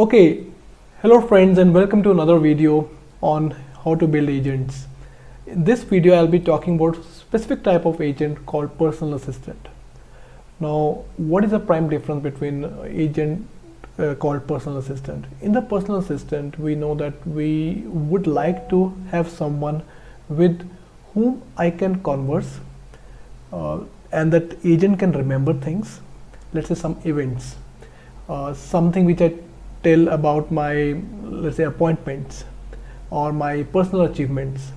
Okay, hello friends and welcome to another video on how to build agents. In this video I'll be talking about specific type of agent called personal assistant. Now what is the prime difference between agent called personal assistant? In the personal assistant we know that we would like to have someone with whom I can converse and that agent can remember things, let's say some events, something which I tell about my, let's say, appointments or my personal achievements,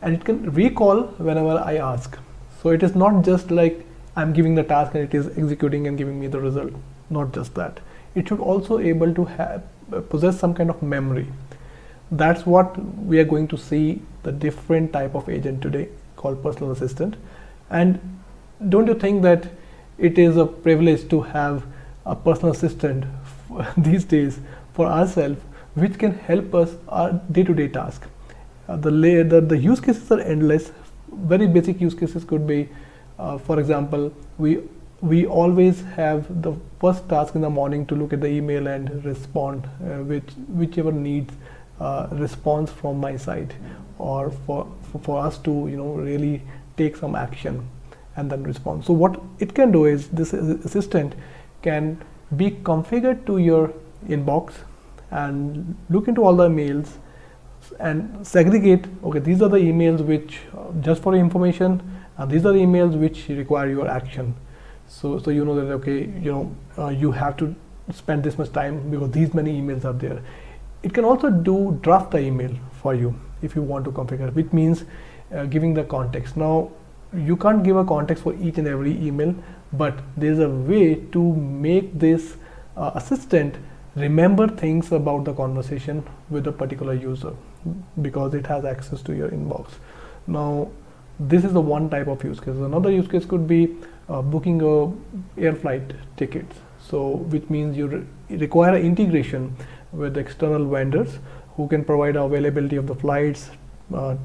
and it can recall whenever I ask. So it is not just like I'm giving the task and it is executing and giving me the result. Not just that, it should also able to have possess some kind of memory. That's what we are going to see, the different type of agent today called personal assistant. And don't you think that it is a privilege to have a personal assistant these days for ourselves, which can help us our day-to-day task. The use cases are endless. Very basic use cases could be, for example, we always have the first task in the morning to look at the email and respond, whichever needs response from my side, or for us to really take some action and then respond. So what it can do is this assistant can be configured to your inbox and look into all the emails and segregate, okay, these are the emails which just for information, and these are the emails which require your action. So you know that, okay, you have to spend this much time because these many emails are there. It can also do draft the email for you if you want to configure, which means giving the context. Now you can't give a context for each and every email, but there's a way to make this assistant remember things about the conversation with a particular user because it has access to your inbox. Now this is the one type of use case. Another use case could be booking a air flight tickets, so which means you require integration with external vendors who can provide availability of the flights,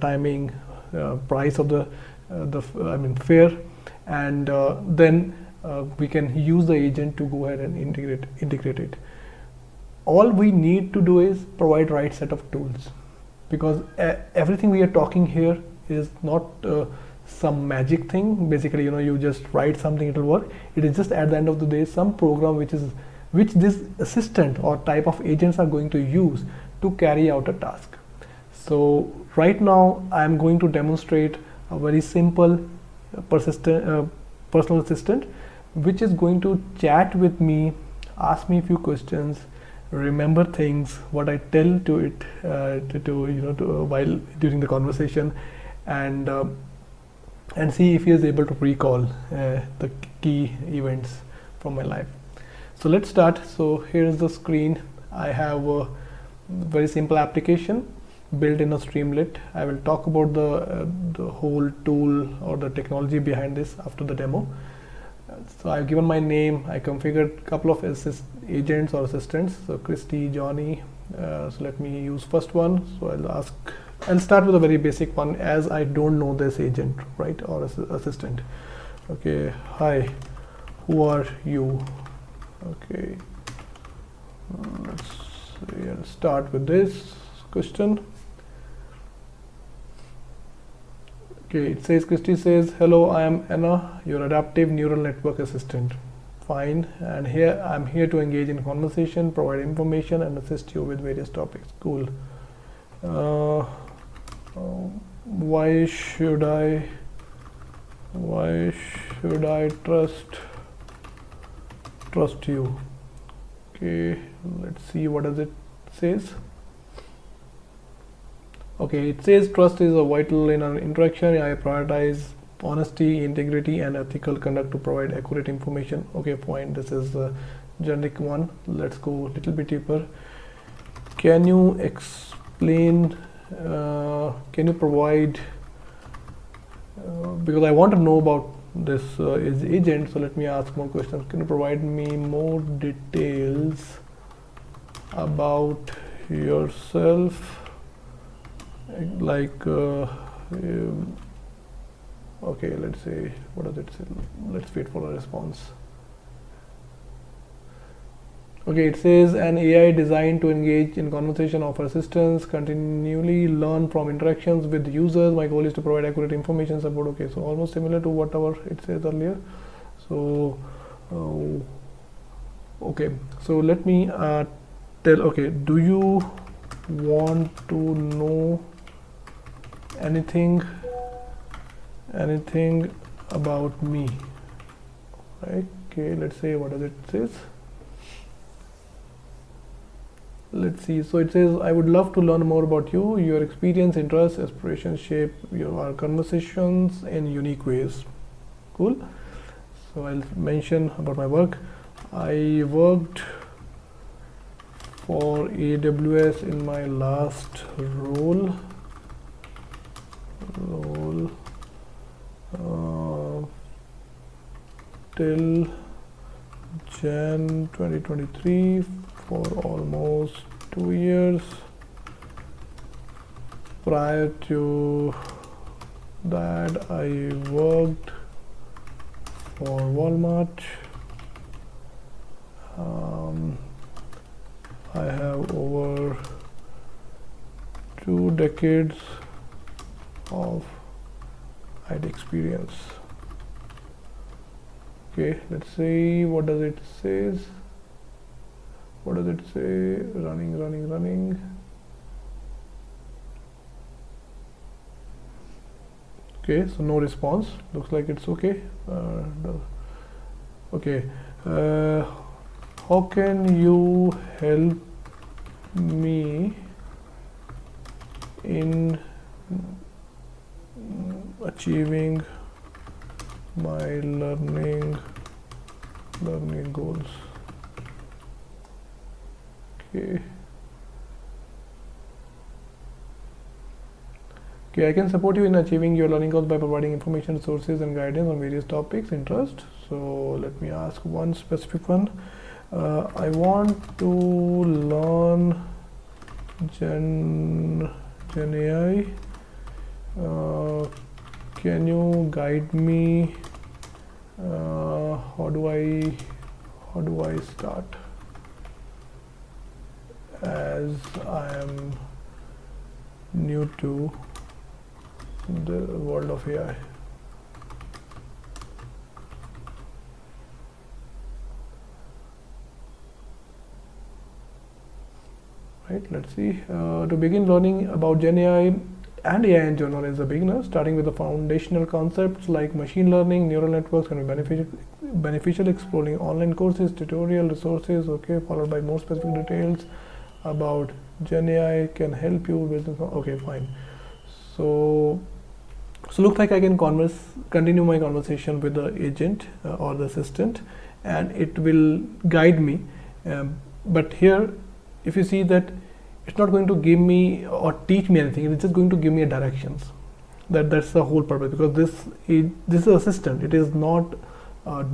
timing, price of the fare, and then we can use the agent to go ahead and integrate it. All we need to do is provide right set of tools, because everything we are talking here is not some magic thing. Basically, you just write something, it will work. It is just at the end of the day some program which this assistant or type of agents are going to use to carry out a task. So right now I am going to demonstrate a very simple personal assistant which is going to chat with me, ask me a few questions, remember things what I tell to it while during the conversation, and see if he is able to recall the key events from my life. So let's start. So here is the screen. I have a very simple application built in a Streamlit. I will talk about the whole tool or the technology behind this after the demo. So I've given my name. I configured a couple of agents or assistants. So Christy, Johnny. So let me use first one. So I'll start with a very basic one, as I don't know this agent, right, or assistant. Okay, hi, who are you? Okay, let's see, I'll start with this question. Okay, it says, Christy says, hello, I am Anna, your adaptive neural network assistant. Fine, and here I'm here to engage in conversation, provide information, and assist you with various topics. Cool. Why should I trust you? Okay, let's see what does it says. Okay, it says trust is a vital in our interaction. I prioritize honesty, integrity, and ethical conduct to provide accurate information. Okay, fine. This is the generic one. Let's go a little bit deeper. Can you explain? Can you provide? Because I want to know about this is agent. So let me ask more questions. Can you provide me more details about yourself? Like okay, let's say, what does it say? Let's wait for a response. Okay, it says an AI designed to engage in conversation, offer assistance, continually learn from interactions with users. My goal is to provide accurate information support. Okay, so almost similar to whatever it says earlier. So okay, so let me tell. Okay, do you want to know anything about me? Right? Okay, let's say, what does it says? Let's see. So it says, I would love to learn more about you. Your experience, interests, aspirations shape our conversations in unique ways. Cool. So I'll mention about my work. I worked for AWS in my last role till Jan 2023 for almost 2 years. Prior to that, I worked for Walmart. I have over 2 decades of IT experience. Okay, let's see, what does it say? What does it say? Running. Okay, so no response. Looks like it's okay. Okay, how can you help me in achieving my learning goals? Okay. Okay, I can support you in achieving your learning goals by providing information, resources, and guidance on various topics, interest. So let me ask one specific one. I want to learn Gen AI. Can you guide me? How do I start? As I am new to the world of AI. Right, let's see. To begin learning about Gen AI and AI in general as a beginner, starting with the foundational concepts like machine learning, neural networks can be beneficial. Exploring online courses, tutorial resources, okay, followed by more specific details about Gen AI can help you with, okay, fine. So looks like I can continue my conversation with the agent or the assistant, and it will guide me. But here, if you see that it's not going to give me or teach me anything, it's just going to give me a directions. That's the whole purpose, because this is assistant. It is not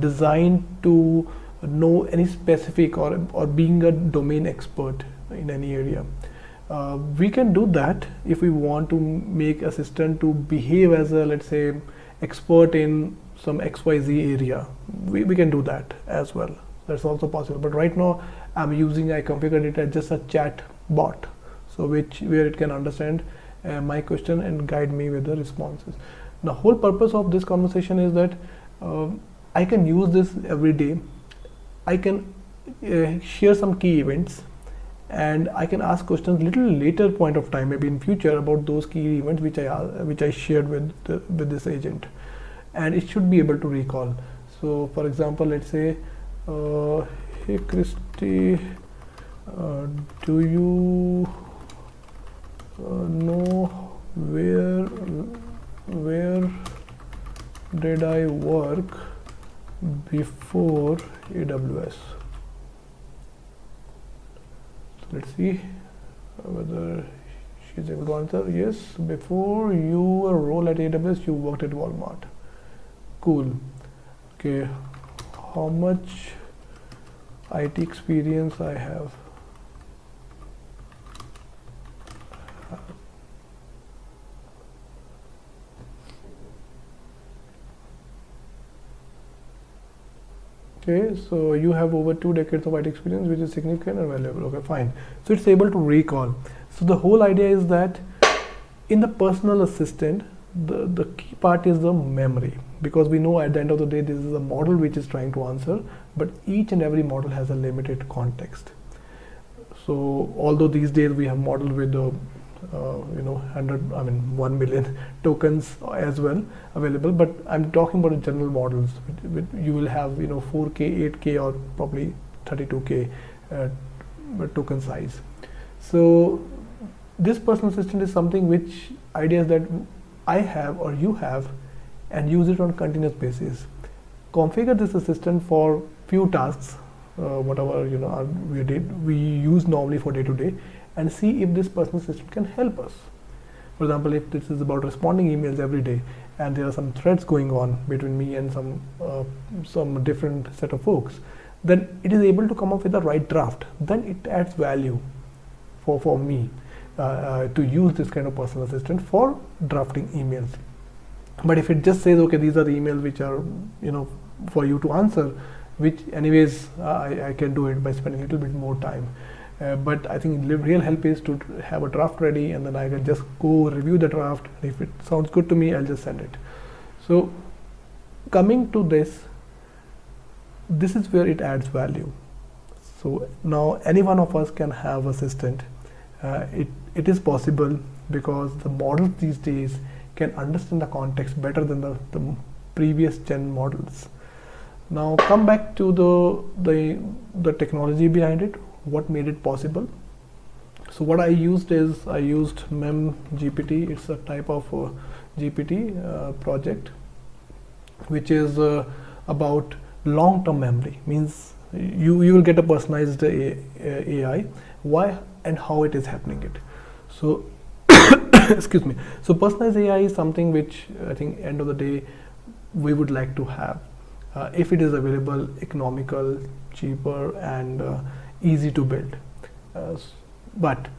designed to know any specific or being a domain expert in any area. We can do that if we want to make assistant to behave as a, let's say, expert in some XYZ area. We can do that as well. That's also possible. But right now I'm using, I configured it as just a chat bot, so where it can understand my question and guide me with the responses. The whole purpose of this conversation is that I can use this every day. I can share some key events, and I can ask questions little later point of time, maybe in future, about those key events which I shared with this agent, and it should be able to recall. So for example, let's say, hey Christy, do you know where did I work before AWS? Let's see whether she's able to answer. Yes, before your role at AWS, you worked at Walmart. Cool. Okay, how much IT experience I have? Okay, so you have over 2 decades of IT experience, which is significant and valuable. Okay, fine. So it's able to recall. So the whole idea is that in the personal assistant, the key part is the memory, because we know at the end of the day this is a model which is trying to answer, but each and every model has a limited context. So although these days we have model with 1 million tokens as well available, but I'm talking about the general models. You will have 4K, 8K, or probably 32K token size. So this personal assistant is something which ideas that I have or you have, and use it on continuous basis. Configure this assistant for few tasks, whatever we use normally for day to day, and see if this personal assistant can help us. For example, if this is about responding emails every day, and there are some threads going on between me and some different set of folks, then it is able to come up with the right draft. Then it adds value for me to use this kind of personal assistant for drafting emails. But if it just says, okay, these are the emails which are for you to answer, which anyways I can do it by spending a little bit more time. But I think real help is to have a draft ready, and then I can just go review the draft. If it sounds good to me, I'll just send it. So coming to this is where it adds value. So now any one of us can have assistant. It is possible because the models these days can understand the context better than the previous gen models. Now come back to the technology behind it. What made it possible? So what I used mem GPT. It's a type of GPT project which is about long-term memory. Means you will get a personalized AI. Why and how it is happening it. So excuse me. So personalized AI is something which I think end of the day we would like to have if it is available, economical, cheaper, and easy to build. But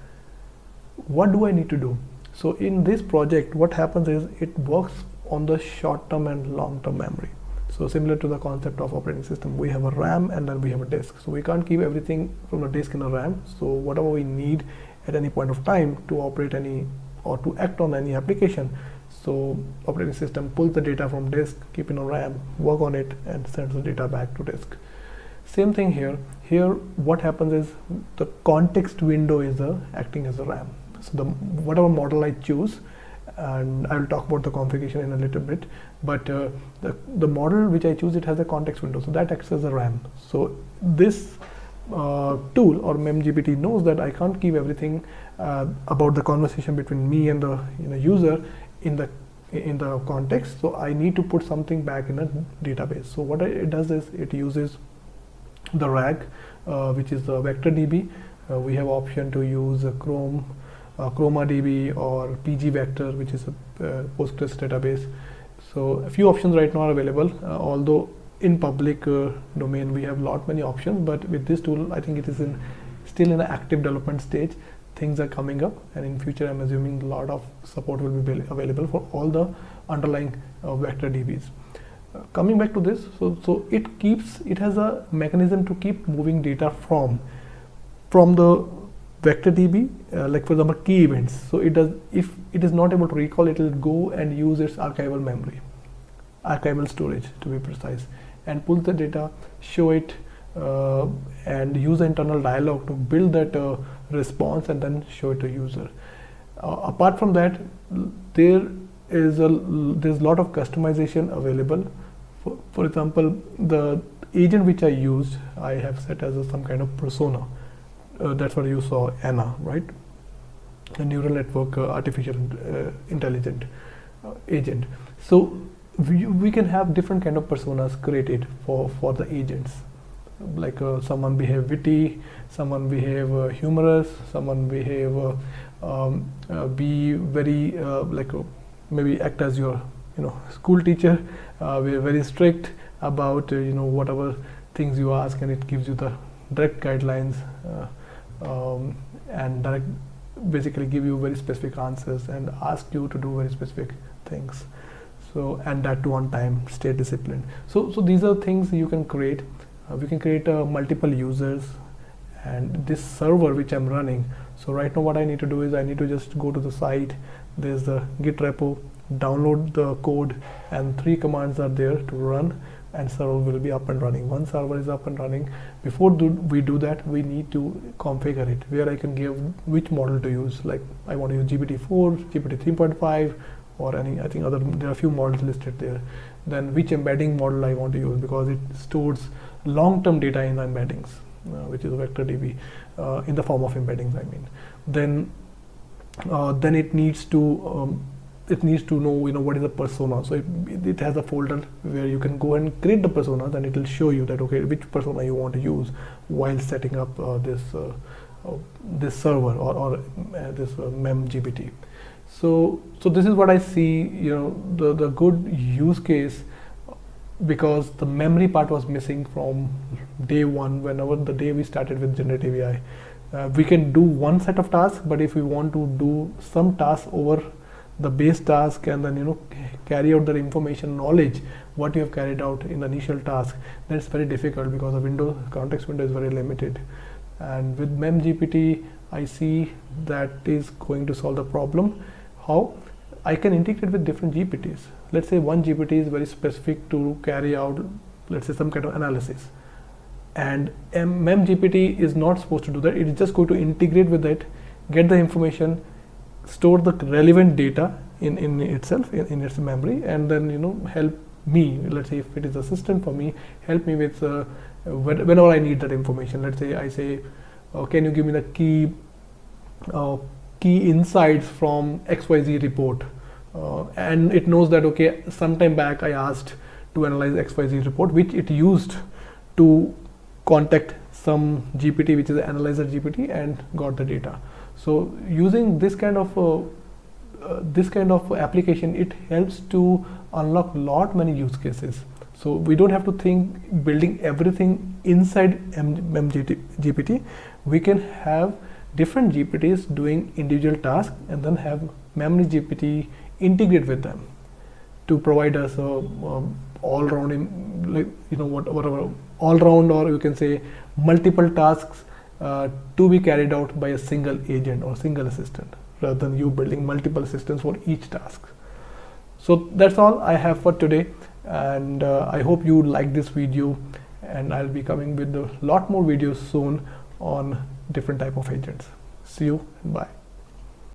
what do I need to do? So in this project, what happens is it works on the short-term and long-term memory. So similar to the concept of operating system, we have a RAM and then we have a disk. So we can't keep everything from the disk in a RAM. So whatever we need at any point of time to operate any or to act on any application, so operating system pulls the data from disk, keep in a RAM, work on it, and sends the data back to disk. Same thing here. Here what happens is the context window is acting as a RAM. So whatever model I choose, and I will talk about the configuration in a little bit, but the model which I choose, it has a context window, so that acts as a RAM. So this tool or memGPT knows that I can't keep everything about the conversation between me and the user in the context, so I need to put something back in a database. So what it does is it uses the RAG, which is the vector DB. We have option to use ChromaDB or PG Vector, which is a Postgres database. So a few options right now are available, although in public domain we have many options, but with this tool I think it is still in an active development stage. Things are coming up, and in future I'm assuming a lot of support will be available for all the underlying vector DBs. Coming back to this, so it has a mechanism to keep moving data from the vector DB, like for example key events. So it does, if it is not able to recall, it will go and use its archival memory, archival storage to be precise, and pull the data, show it, and use the internal dialogue to build that response and then show it to user. Apart from that, there's a lot of customization available. For example, the agent which I used, I have set as some kind of persona. That's what you saw, Anna, right? A neural network artificial intelligent agent. So we can have different kind of personas created for the agents. Like someone behave witty, someone behave humorous, someone behave be very maybe act as your school teacher. We're very strict about whatever things you ask, and it gives you the direct guidelines and basically give you very specific answers and ask you to do very specific things. So, and that too on time, stay disciplined. So these are things you can create. We can create multiple users, and this server which I'm running. So right now what I need to do is I need to just go to the site. There's the git repo, download the code, and 3 commands are there to run, and server will be up and running. Once server is up and running, before we do that, we need to configure it, where I can give which model to use. Like I want to use GPT-4, GPT 3.5, or any, I think other, there are a few models listed there. Then which embedding model I want to use, because it stores long-term data in the embeddings, which is vector DB, in the form of embeddings, I mean. Then it needs to know, what is a persona. So it has a folder where you can go and create the personas, and it will show you that, okay, which persona you want to use while setting up this server or this mem GPT. So this is what I see, the good use case, because the memory part was missing from day one. Whenever the day we started with generative AI, we can do one set of tasks, but if we want to do some tasks over the base task, and then carry out the information knowledge what you have carried out in the initial task, that's very difficult, because the context window is very limited. And with mem GPT, I see that is going to solve the problem. How? I can integrate with different GPTs. Let's say one GPT is very specific to carry out, let's say, some kind of analysis, and mem GPT is not supposed to do that. It is just going to integrate with it, get the information, store the relevant data in itself, in its memory, and then help me. Let's say if it is assistant for me, help me with whenever I need that information. Let's say I say, can you give me the key insights from XYZ report, and it knows that, okay, sometime back I asked to analyze XYZ report, which it used to contact some GPT, which is an analyzer GPT, and got the data. So using this kind of application, it helps to unlock many use cases. So we don't have to think building everything inside mem GPT. We can have different GPTs doing individual tasks, and then have memory GPT integrate with them to provide us all-round, whatever all-round, or you can say multiple tasks to be carried out by a single agent or single assistant, rather than you building multiple assistants for each task. So that's all I have for today, and I hope you like this video, and I'll be coming with a lot more videos soon on different type of agents. See you, and bye.